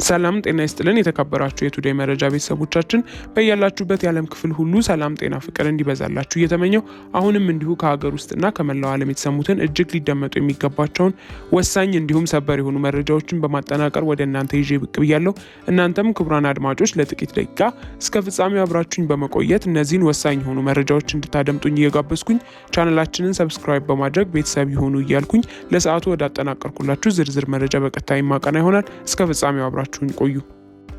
ሰላም ጤና ይስጥልን የተከበራችሁ የቱዴይ መረጃ ቤተሰቦቻችን በያላችሁበት የዓለም ክፍል ሁሉ ሰላም ጤና ፍቅር እንዲበዛላችሁ እየተመኘው አሁንም እንዲሁ ከሀገር ውስጥና ከመላው ዓለም የተሰሙትን እጅግ ሊደመጡ የሚገባቸውን ወሳኝ እንዲሁም ሰበር የሆኑ መረጃዎችን በማጠናቀር ወደ እናንተ ይዤ ብቅ ብያለሁ። እናንተም ክቡራን አድማጮች ለጥቂት ደቂቃ እስከ ፍጻሜው አብራችሁኝ በመቆየት እነዚህን ወሳኝ የሆኑ መረጃዎች እንድታደምጡኝ እየጋበዝኩኝ ቻናላችንን ሰብስክራይብ በማድረግ ቤተሰብ ይሁኑ እያልኩኝ ለሰዓቱ ወዳጠናቀርኩላችሁ ዝርዝር መረጃ በቀጣይ ማቀና ይሆናል። እስከ ፍጻሜው አብራችሁኝ ቆዩ።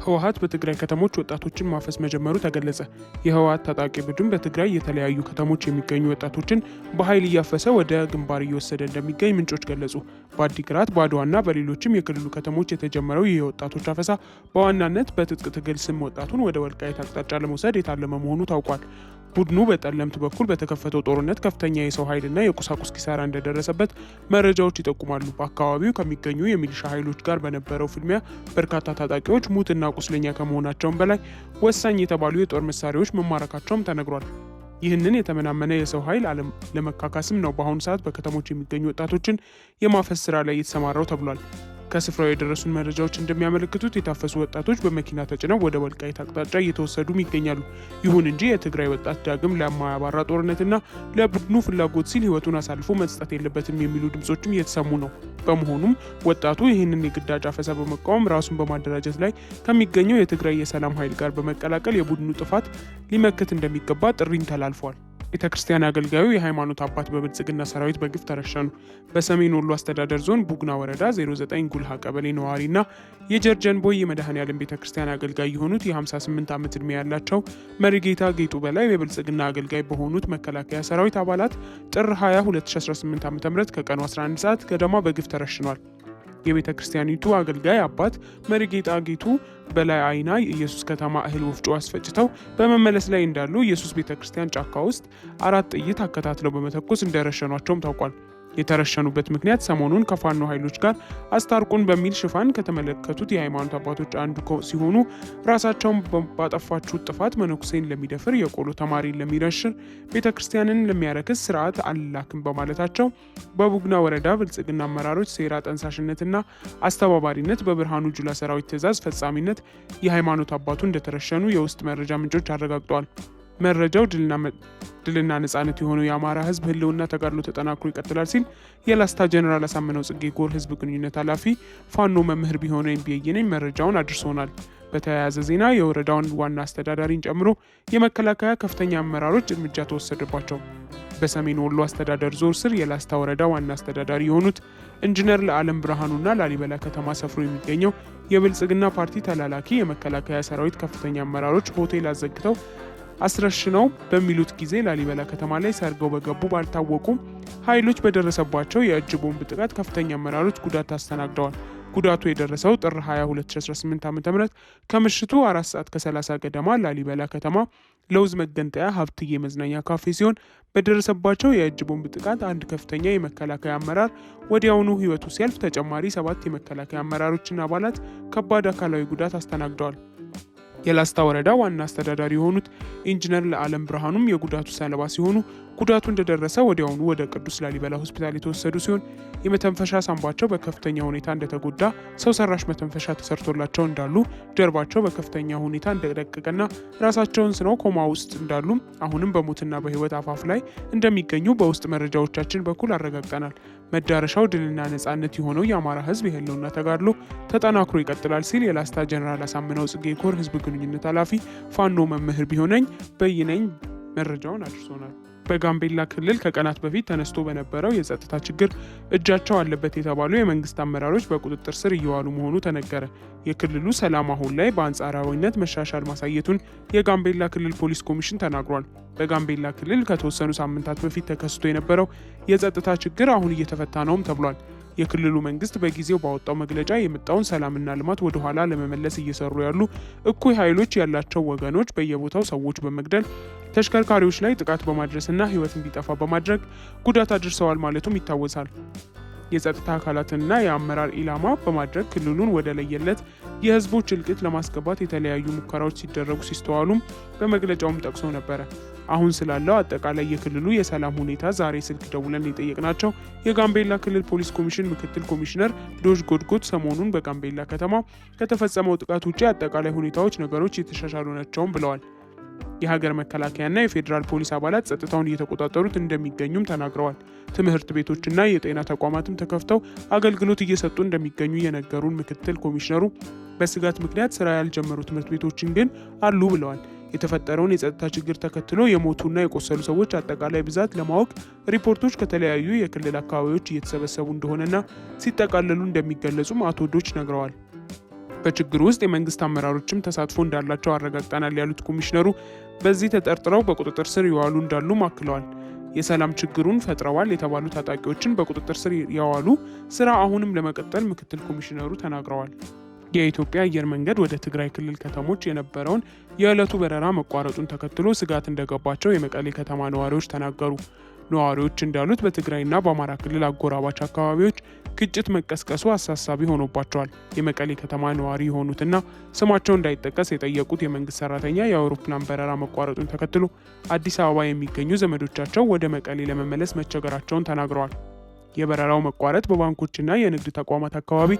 ህወሓት በትግራይ ከተሞች ወጣቶችን ማፈስ መጀመሩ ተገለጸ። የህወሓት ታጣቂ ቡድን በትግራይ የተለያዩ ከተሞች የሚገኙ ወጣቶችን በኃይል እያፈሰ ወደ ግንባር እየወሰደ እንደሚገኝ ምንጮች ገለጹ። በአዲግራት፣ በአድዋና በሌሎችም የክልሉ ከተሞች የተጀመረው ይህ የወጣቶች አፈሳ በዋናነት በትጥቅ ትግል ስም ወጣቱን ወደ ወልቃይት አቅጣጫ ለመውሰድ የታለመ መሆኑ ታውቋል። ቡድኑ በጠለምት በኩል በተከፈተው ጦርነት ከፍተኛ የሰው ኃይልና የቁሳቁስ ኪሳራ እንደደረሰበት መረጃዎች ይጠቁማሉ። በአካባቢው ከሚገኙ የሚሊሻ ኃይሎች ጋር በነበረው ፍልሚያ በርካታ ታጣቂዎች ሙትና ቁስለኛ ከመሆናቸውም በላይ ወሳኝ የተባሉ የጦር መሳሪያዎች መማረካቸውም ተነግሯል። ይህንን የተመናመነ የሰው ኃይል ለመካካስም ነው በአሁኑ ሰዓት በከተሞች የሚገኙ ወጣቶችን የማፈስ ስራ ላይ የተሰማራው ተብሏል። ከስፍራው የደረሱን መረጃዎች እንደሚያመለክቱት የታፈሱ ወጣቶች በመኪና ተጭነው ወደ ወልቃይት አቅጣጫ እየተወሰዱም ይገኛሉ። ይሁን እንጂ የትግራይ ወጣት ዳግም ለማያባራ ጦርነትና ለቡድኑ ፍላጎት ሲል ሕይወቱን አሳልፎ መስጠት የለበትም የሚሉ ድምጾችም እየተሰሙ ነው። በመሆኑም ወጣቱ ይህንን የግዳጅ አፈሳ በመቃወም ራሱን በማደራጀት ላይ ከሚገኘው የትግራይ የሰላም ኃይል ጋር በመቀላቀል የቡድኑ ጥፋት ሊመክት እንደሚገባ ጥሪን ተላልፏል። ቤተክርስቲያን አገልጋዩ የሃይማኖት አባት በብልጽግና ሰራዊት በግፍ ተረሸኑ። በሰሜን ወሎ አስተዳደር ዞን ቡግና ወረዳ 09 ጉልሃ ቀበሌ ነዋሪና የጀርጀን ቦይ የመድኃኔዓለም ቤተክርስቲያን አገልጋይ የሆኑት የ58 ዓመት ዕድሜ ያላቸው መሪጌታ ጌጡ በላይ የብልጽግና አገልጋይ በሆኑት መከላከያ ሰራዊት አባላት ጥር 20 2018 ዓ.ም ከቀኑ 11 ሰዓት ገደማ በግፍ ተረሽኗል። የቤተ ክርስቲያኒቱ አገልጋይ አባት መሪጌታ ጌቱ በላይ አይና ኢየሱስ ከተማ እህል ወፍጮ አስፈጭተው በመመለስ ላይ እንዳሉ ኢየሱስ ቤተ ክርስቲያን ጫካ ውስጥ 4 ጥይት አከታትለው በመተኮስ እንደረሸኗቸውም ታውቋል። የተረሸኑበት ምክንያት ሰሞኑን ከፋኖ ኃይሎች ጋር አስታርቁን በሚል ሽፋን ከተመለከቱት የሃይማኖት አባቶች አንዱ ሲሆኑ ራሳቸውን ባጠፋችሁት ጥፋት መነኩሴን ለሚደፍር፣ የቆሎ ተማሪን ለሚረሽር፣ ቤተ ክርስቲያንን ለሚያረክስ ስርዓት አልላክም በማለታቸው በቡግና ወረዳ ብልጽግና አመራሮች ሴራ ጠንሳሽነትና አስተባባሪነት በብርሃኑ ጁላ ሰራዊት ትዕዛዝ ፈጻሚነት የሃይማኖት አባቱ እንደተረሸኑ የውስጥ መረጃ ምንጮች አረጋግጠዋል። መረጃው ድልና ነጻነት የሆነው የአማራ ህዝብ ህልውና ተጋድሎ ተጠናክሮ ይቀጥላል ሲል የላስታ ጀነራል አሳምነው ጽጌ ኮር ህዝብ ግንኙነት ኃላፊ ፋኖ መምህር ቢሆነኝ ቢየነኝ መረጃውን አድርሶናል። በተያያዘ ዜና የወረዳውን ዋና አስተዳዳሪን ጨምሮ የመከላከያ ከፍተኛ አመራሮች እርምጃ ተወሰደባቸው። በሰሜን ወሎ አስተዳደር ዞን ስር የላስታ ወረዳ ዋና አስተዳዳሪ የሆኑት ኢንጂነር ለዓለም ብርሃኑና ላሊበላ ከተማ ሰፍሮ የሚገኘው የብልጽግና ፓርቲ ተላላኪ የመከላከያ ሰራዊት ከፍተኛ አመራሮች ሆቴል አዘግተው አስረሽነው በሚሉት ጊዜ ላሊበላ ከተማ ላይ ሰርገው በገቡ ባልታወቁ ኃይሎች በደረሰባቸው የእጅ ቦምብ ጥቃት ከፍተኛ አመራሮች ጉዳት አስተናግደዋል። ጉዳቱ የደረሰው ጥር 20 2018 ዓ.ም ከምሽቱ 4 ሰዓት ከ30 ገደማ ላሊበላ ከተማ ለውዝ መገንጠያ ሀብትዬ መዝናኛ ካፌ ሲሆን በደረሰባቸው የእጅ ቦምብ ጥቃት አንድ ከፍተኛ የመከላከያ አመራር ወዲያውኑ ህይወቱ ሲያልፍ ተጨማሪ 7 የመከላከያ አመራሮችና አባላት ከባድ አካላዊ ጉዳት አስተናግደዋል። የላስታ ወረዳ ዋና አስተዳዳሪ የሆኑት ኢንጂነር ለዓለም ብርሃኑም የጉዳቱ ሰለባ ሲሆኑ ጉዳቱ እንደደረሰ ወዲያውኑ ወደ ቅዱስ ላሊበላ ሆስፒታል የተወሰዱ ሲሆን የመተንፈሻ ሳንባቸው በከፍተኛ ሁኔታ እንደተጎዳ፣ ሰው ሰራሽ መተንፈሻ ተሰርቶላቸው እንዳሉ፣ ጀርባቸው በከፍተኛ ሁኔታ እንደደቀቀና ራሳቸውን ስነው ኮማ ውስጥ እንዳሉ አሁንም በሞትና በህይወት አፋፍ ላይ እንደሚገኙ በውስጥ መረጃዎቻችን በኩል አረጋግጠናል። መዳረሻው ድልና ነጻነት የሆነው የአማራ ህዝብ የህልውና ተጋድሎ ተጠናክሮ ይቀጥላል ሲል የላስታ ጀነራል አሳምነው ጽጌ ኮር ህዝብ ግንኙነት ኃላፊ ፋኖ መምህር ቢሆነኝ በይነኝ መረጃውን አድርሶናል። በጋምቤላ ክልል ከቀናት በፊት ተነስቶ በነበረው የጸጥታ ችግር እጃቸው አለበት የተባሉ የመንግስት አመራሮች በቁጥጥር ስር እየዋሉ መሆኑ ተነገረ። የክልሉ ሰላም አሁን ላይ በአንጻራዊነት መሻሻል ማሳየቱን የጋምቤላ ክልል ፖሊስ ኮሚሽን ተናግሯል። በጋምቤላ ክልል ከተወሰኑ ሳምንታት በፊት ተከስቶ የነበረው የጸጥታ ችግር አሁን እየተፈታ ነውም ተብሏል። የክልሉ መንግስት በጊዜው ባወጣው መግለጫ የመጣውን ሰላምና ልማት ወደ ኋላ ለመመለስ እየሰሩ ያሉ እኩይ ኃይሎች ያላቸው ወገኖች በየቦታው ሰዎች በመግደል ተሽከርካሪዎች ላይ ጥቃት በማድረስና ህይወት እንዲጠፋ በማድረግ ጉዳት አድርሰዋል ማለቱም ይታወሳል። የጸጥታ አካላትንና የአመራር ኢላማ በማድረግ ክልሉን ወደ ለየለት የህዝቦች እልቂት ለማስገባት የተለያዩ ሙከራዎች ሲደረጉ ሲስተዋሉም በመግለጫውም ጠቅሶ ነበረ። አሁን ስላለው አጠቃላይ የክልሉ የሰላም ሁኔታ ዛሬ ስልክ ደውለን የጠየቅናቸው የጋምቤላ ክልል ፖሊስ ኮሚሽን ምክትል ኮሚሽነር ዶጅ ጎድጎት ሰሞኑን በጋምቤላ ከተማ ከተፈጸመው ጥቃት ውጪ አጠቃላይ ሁኔታዎች ነገሮች የተሻሻሉ ናቸውም ብለዋል። የሀገር መከላከያና የፌዴራል ፖሊስ አባላት ጸጥታውን እየተቆጣጠሩት እንደሚገኙም ተናግረዋል። ትምህርት ቤቶችና የጤና ተቋማትም ተከፍተው አገልግሎት እየሰጡ እንደሚገኙ የነገሩን ምክትል ኮሚሽነሩ በስጋት ምክንያት ስራ ያልጀመሩ ትምህርት ቤቶችን ግን አሉ ብለዋል። የተፈጠረውን የጸጥታ ችግር ተከትሎ የሞቱና የቆሰሉ ሰዎች አጠቃላይ ብዛት ለማወቅ ሪፖርቶች ከተለያዩ የክልል አካባቢዎች እየተሰበሰቡ እንደሆነና ሲጠቃለሉ እንደሚገለጹም አቶ ዶች ነግረዋል። በችግሩ ውስጥ የመንግስት አመራሮችም ተሳትፎ እንዳላቸው አረጋግጠናል ያሉት ኮሚሽነሩ በዚህ ተጠርጥረው በቁጥጥር ስር የዋሉ እንዳሉም አክለዋል። የሰላም ችግሩን ፈጥረዋል የተባሉ ታጣቂዎችን በቁጥጥር ስር ያዋሉ ስራ አሁንም ለመቀጠል ምክትል ኮሚሽነሩ ተናግረዋል። የኢትዮጵያ አየር መንገድ ወደ ትግራይ ክልል ከተሞች የነበረውን የዕለቱ በረራ መቋረጡን ተከትሎ ስጋት እንደገባቸው የመቀሌ ከተማ ነዋሪዎች ተናገሩ። ነዋሪዎች እንዳሉት በትግራይና በአማራ ክልል አጎራባች አካባቢዎች ግጭት መቀስቀሱ አሳሳቢ ሆኖባቸዋል። የመቀሌ ከተማ ነዋሪ የሆኑትና ስማቸው እንዳይጠቀስ የጠየቁት የመንግስት ሰራተኛ የአውሮፕላን በረራ መቋረጡን ተከትሎ አዲስ አበባ የሚገኙ ዘመዶቻቸው ወደ መቀሌ ለመመለስ መቸገራቸውን ተናግረዋል። የበረራው መቋረጥ በባንኮችና የንግድ ተቋማት አካባቢ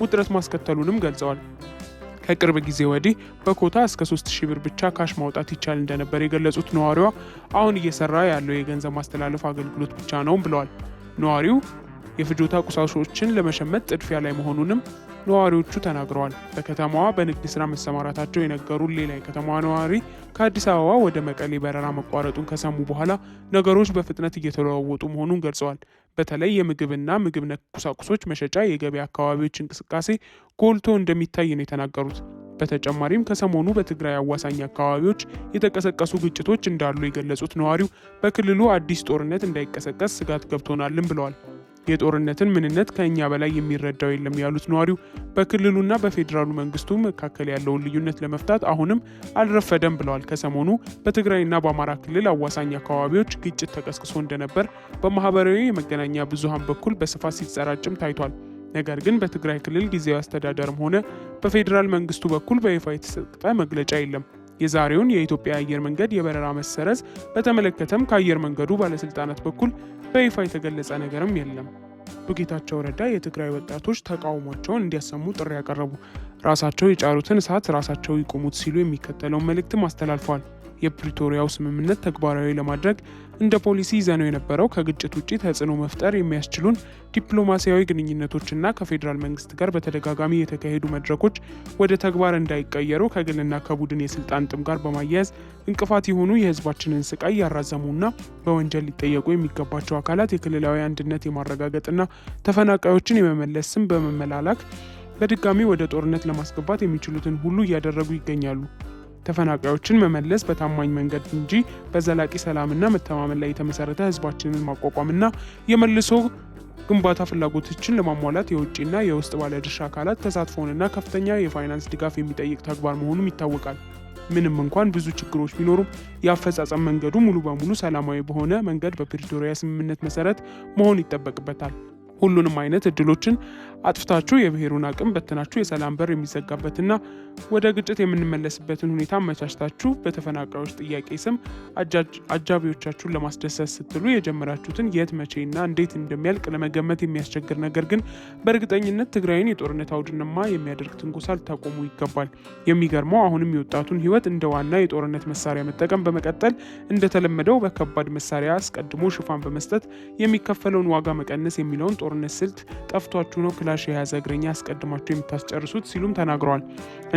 ውጥረት ማስከተሉንም ገልጸዋል። ከቅርብ ጊዜ ወዲህ በኮታ እስከ 3000 ብር ብቻ ካሽ ማውጣት ይቻል እንደነበር የገለጹት ነዋሪዋ አሁን እየሰራ ያለው የገንዘብ ማስተላለፍ አገልግሎት ብቻ ነው ብለዋል። ነዋሪው የፍጆታ ቁሳቁሶችን ለመሸመት ጥድፊያ ላይ መሆኑንም ነዋሪዎቹ ተናግረዋል። በከተማዋ በንግድ ስራ መሰማራታቸው የነገሩን ሌላ የከተማዋ ነዋሪ ከአዲስ አበባ ወደ መቀሌ በረራ መቋረጡን ከሰሙ በኋላ ነገሮች በፍጥነት እየተለዋወጡ መሆኑን ገልጸዋል። በተለይ የምግብና ምግብ ነክ ቁሳቁሶች መሸጫ የገበያ አካባቢዎች እንቅስቃሴ ጎልቶ እንደሚታይ ነው የተናገሩት። በተጨማሪም ከሰሞኑ በትግራይ አዋሳኝ አካባቢዎች የተቀሰቀሱ ግጭቶች እንዳሉ የገለጹት ነዋሪው በክልሉ አዲስ ጦርነት እንዳይቀሰቀስ ስጋት ገብቶናልም ብለዋል። የጦርነትን ምንነት ከእኛ በላይ የሚረዳው የለም ያሉት ነዋሪው በክልሉና በፌዴራሉ መንግስቱ መካከል ያለውን ልዩነት ለመፍታት አሁንም አልረፈደም ብለዋል። ከሰሞኑ በትግራይና በአማራ ክልል አዋሳኝ አካባቢዎች ግጭት ተቀስቅሶ እንደነበር በማህበራዊ የመገናኛ ብዙሃን በኩል በስፋት ሲሰራጭም ታይቷል። ነገር ግን በትግራይ ክልል ጊዜያዊ አስተዳደርም ሆነ በፌዴራል መንግስቱ በኩል በይፋ የተሰጠ መግለጫ የለም። የዛሬውን የኢትዮጵያ አየር መንገድ የበረራ መሰረዝ በተመለከተም ከአየር መንገዱ ባለስልጣናት በኩል በይፋ የተገለጸ ነገርም የለም። ጌታቸው ረዳ የትግራይ ወጣቶች ተቃውሟቸውን እንዲያሰሙ ጥሪ ያቀረቡ፣ ራሳቸው የጫሩትን እሳት ራሳቸው ይቁሙት ሲሉ የሚከተለውን መልእክትም አስተላልፈዋል። የፕሪቶሪያው ስምምነት ተግባራዊ ለማድረግ እንደ ፖሊሲ ይዘነው የነበረው ከግጭት ውጭ ተጽዕኖ መፍጠር የሚያስችሉን ዲፕሎማሲያዊ ግንኙነቶችና ከፌዴራል መንግስት ጋር በተደጋጋሚ የተካሄዱ መድረኮች ወደ ተግባር እንዳይቀየሩ ከግልና ከቡድን የስልጣን ጥም ጋር በማያያዝ እንቅፋት የሆኑ የህዝባችንን ስቃይ ያራዘሙና በወንጀል ሊጠየቁ የሚገባቸው አካላት የክልላዊ አንድነት የማረጋገጥና ተፈናቃዮችን የመመለስ ስም በመመላላክ በድጋሚ ወደ ጦርነት ለማስገባት የሚችሉትን ሁሉ እያደረጉ ይገኛሉ። ተፈናቃዮችን መመለስ በታማኝ መንገድ እንጂ በዘላቂ ሰላምና መተማመን ላይ የተመሰረተ ህዝባችንን ማቋቋምና የመልሶ ግንባታ ፍላጎቶችን ለማሟላት የውጭና የውስጥ ባለድርሻ አካላት ተሳትፎንና ከፍተኛ የፋይናንስ ድጋፍ የሚጠይቅ ተግባር መሆኑም ይታወቃል። ምንም እንኳን ብዙ ችግሮች ቢኖሩም የአፈጻጸም መንገዱ ሙሉ በሙሉ ሰላማዊ በሆነ መንገድ በፕሪቶሪያ ስምምነት መሰረት መሆን ይጠበቅበታል። ሁሉንም አይነት እድሎችን አጥፍታችሁ የብሔሩን አቅም በትናችሁ የሰላም በር የሚዘጋበትና ወደ ግጭት የምንመለስበትን ሁኔታ አመቻችታችሁ በተፈናቃዮች ጥያቄ ስም አጃቢዎቻችሁን ለማስደሰት ስትሉ የጀመራችሁትን የት መቼና እንዴት እንደሚያልቅ ለመገመት የሚያስቸግር ነገር ግን በእርግጠኝነት ትግራይን የጦርነት አውድማ የሚያደርግ ትንኮሳ ልታቆሙ ይገባል። የሚገርመው አሁንም የወጣቱን ህይወት እንደ ዋና የጦርነት መሳሪያ መጠቀም በመቀጠል እንደተለመደው በከባድ መሳሪያ አስቀድሞ ሽፋን በመስጠት የሚከፈለውን ዋጋ መቀነስ የሚለውን ጦርነት ስልት ጠፍቷችሁ ነው ክላሽ የያዘ እግረኛ አስቀድማችሁ የምታስጨርሱት ሲሉም ተናግረዋል።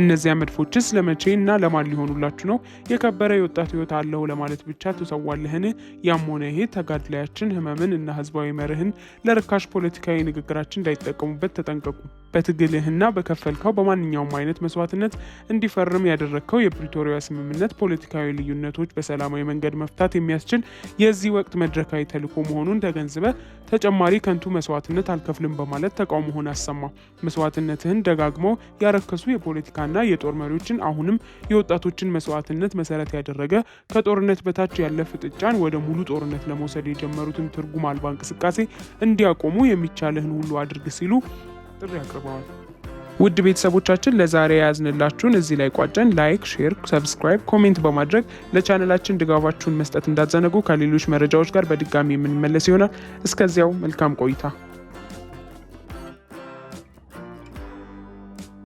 እነዚያ መድፎችስ ለመቼ እና ለማን ሊሆኑላችሁ ነው? የከበረ የወጣት ህይወት አለው ለማለት ብቻ ትሰዋለህን? ያም ሆነ ይሄ ተጋድላያችን ህመምን እና ህዝባዊ መርህን ለርካሽ ፖለቲካዊ ንግግራችን እንዳይጠቀሙበት ተጠንቀቁ። በትግልህና በከፈልከው በማንኛውም አይነት መስዋዕትነት እንዲፈርም ያደረግከው የፕሪቶሪያ ስምምነት ፖለቲካዊ ልዩነቶች በሰላማዊ መንገድ መፍታት የሚያስችል የዚህ ወቅት መድረካዊ ተልዕኮ መሆኑን ተገንዝበ ተጨማሪ ከንቱ መስዋዕትነት አልከፍልም በማለት ተቃውሞውን አሰማ። መስዋዕትነትህን ደጋግመው ያረከሱ የፖለቲካና የጦር መሪዎችን አሁንም የወጣቶችን መስዋዕትነት መሰረት ያደረገ ከጦርነት በታች ያለ ፍጥጫን ወደ ሙሉ ጦርነት ለመውሰድ የጀመሩትን ትርጉም አልባ እንቅስቃሴ እንዲያቆሙ የሚቻልህን ሁሉ አድርግ ሲሉ ጥሪ አቅርበዋል። ውድ ቤተሰቦቻችን ለዛሬ ያዝንላችሁን እዚህ ላይ ቋጨን። ላይክ፣ ሼር፣ ሰብስክራይብ፣ ኮሜንት በማድረግ ለቻናላችን ድጋፋችሁን መስጠት እንዳትዘነጉ። ከሌሎች መረጃዎች ጋር በድጋሚ የምንመለስ ይሆናል። እስከዚያው መልካም ቆይታ